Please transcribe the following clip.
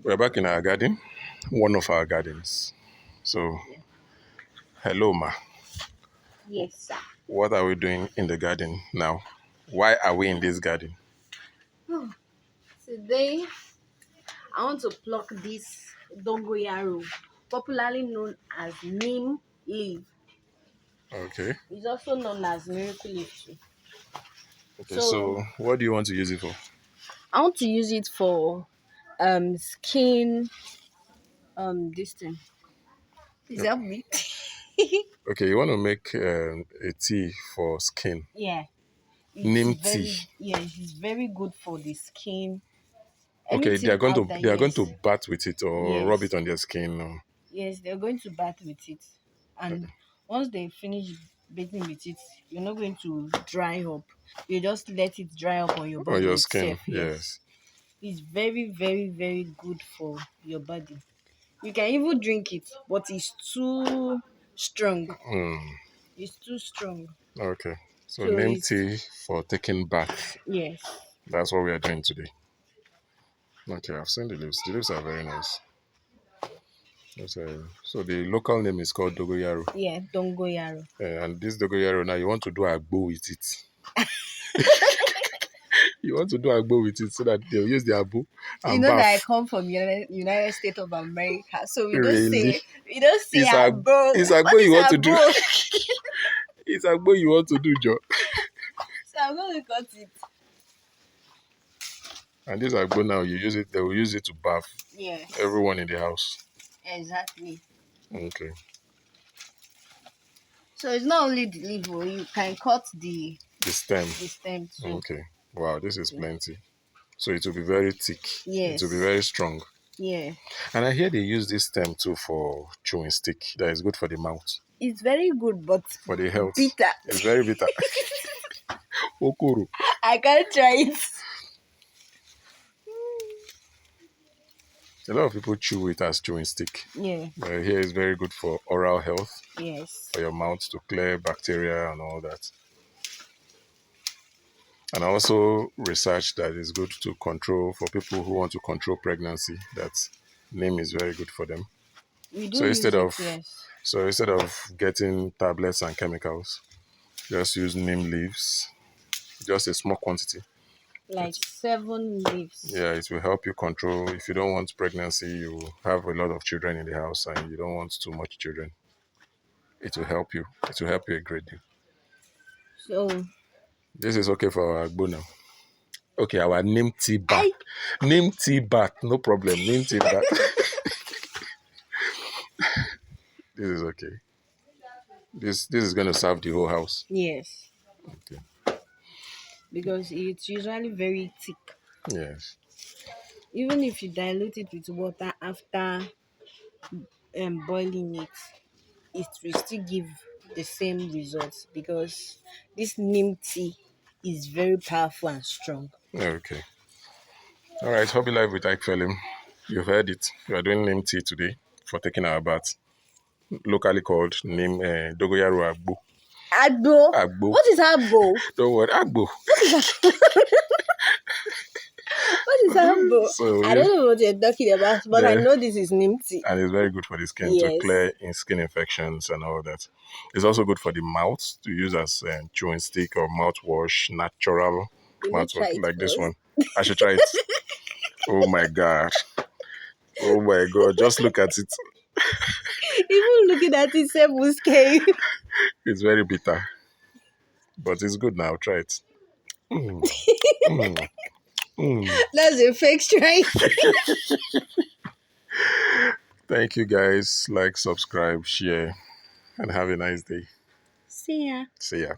We're back in our garden, one of our gardens. So, hello, Ma. Yes, sir. What are we doing in the garden now? Why are we in this garden? Today, I want to pluck this dongoyaro, popularly known as neem leaf. Okay. It's also known as miracle leaf too. Okay, So, so what do you want to use it for? I want to use it for skin this thing. Please help me. Okay, you want to make a tea for skin. Yeah. Neem tea. It's very good for the skin. Okay, they Anything are going to out there, they are going yes. to bath with it or rub it Yes. on their skin. Yes, they're going to bath with it. And once they finish bathing with it, you're not going to dry up. You just let it dry up on your On body your skin, itself. Yes. yes. It's very, very, very good for your body. You can even drink it, but it's too strong. It's too strong. Okay, so So neem it's tea for taking bath. yes. That's what we are doing today. Okay, I've seen the leaves. The leaves are very nice. So the local name is called Dogoyaro. Yeah, dongoyaro. And this Dogoyaro now, you want to do agbo with it. You want to do agbo with it so that they'll use the agbo You and know that I bath. come from United States of America, so Really? we don't say bro. It's What agbo is you want to do. bro? It's agbo you want to do, Joe. So I'm going to cut it. And this agbo now, you use it, they will use it to bath Yes. everyone in the house. Exactly. Okay. So it's not only the leaf, oh, you can cut the The stem. stem too. Okay. Wow, this is plenty. So it will be very thick. Yes. It will be very strong. Yeah. And I hear they use this stem too for chewing stick. That is good for the mouth. It's very good, but For the health. bitter. It's very bitter. Okoro. I can't try it. A lot of people chew it as chewing stick. Yeah. But here is very good for oral health, Yes. for your mouth to clear bacteria and all that. And I also researched that it's good to control, for people who want to control pregnancy, that neem is very good for them. We do So use instead it, of yes. so instead of getting tablets and chemicals, just use neem leaves, just a small quantity. Like 7 leaves. Yeah, it will help you control. If you don't want pregnancy, you have a lot of children in the house and you don't want too much children, it will help you. It will help you a great deal. So This is okay for our agbo now. Okay, our neem tea bath. Neem tea bath, no problem. Neem tea bath. This is okay. This is gonna serve the whole house. yes. Okay. Because it's usually very thick. Yes. Even if you dilute it with water after boiling it, it will still give the same results because this neem tea is very powerful and strong. Okay. All right. Hobby Life with Ike Felim. You've heard it. We are doing neem tea today for taking our bath. Locally called neem Dogoyaro Agbo. Agbo? Agbo. What is agbo? Don't worry, Agbo. What is agbo? So I don't know what you're talking about, but I the know this is neem tea. and it's very good for the skin to Yes. clear in skin infections and all that. It's also good for the mouth to use as chewing stick or mouthwash, natural You may try mouthwash it like this first. one. I should try it. Oh my god! Oh my god! Just look at it. Even looking at it, same will scare you. It's very bitter, but it's good now. Try it. Mm, mm, mm. That's a fake strike. Thank you guys. Like, subscribe, share, and have a nice day. See ya. See ya.